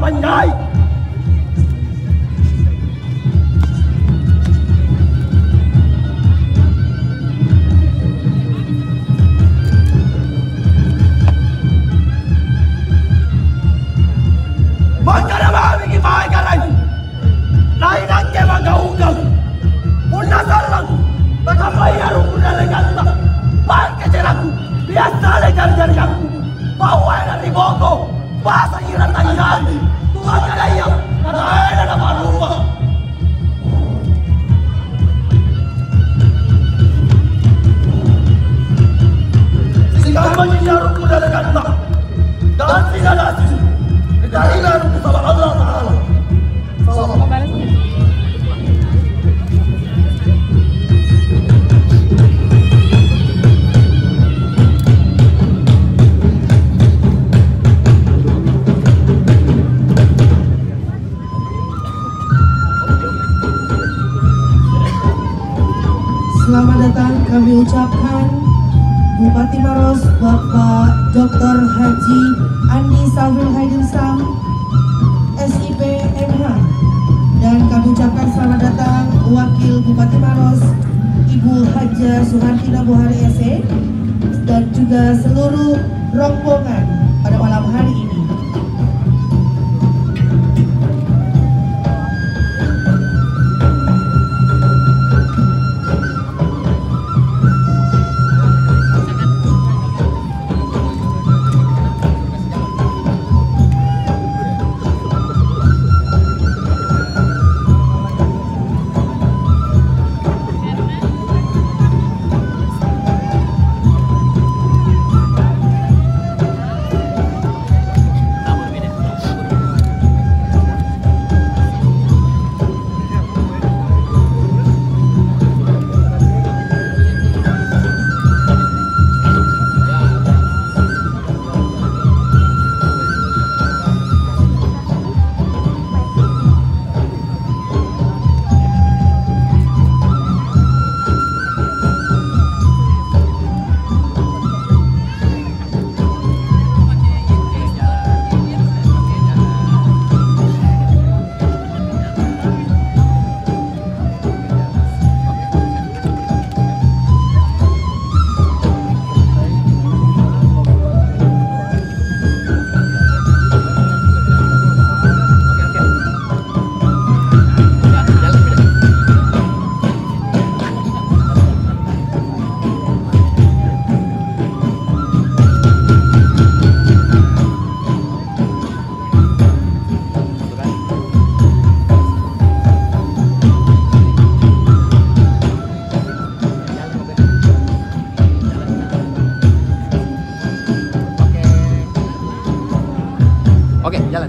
Panjai. Makanya mami kipai karai. Lain angke magaunggang. Una salang. Bakamay harus una leganta. Bangke ceraku. Biasa lejar-jar aku. Bawa na ribogo. Basa ira tanyani. Tuhan kadayang. Kadaena na parupa. Sikama nyaru kuda leganta. Dan sinalasi. Kedarinan sama Allah Ta'ala. Salam. Selamat datang kami ucapkan Bupati Maros Bapak Dr. Haji Andi Safrul Haidinsam SIP MH, dan kami ucapkan selamat datang Wakil Bupati Maros Ibu Haja Suhartina Buhari SE dan juga seluruh rombongan pada malam hari ini. Oke, jalan.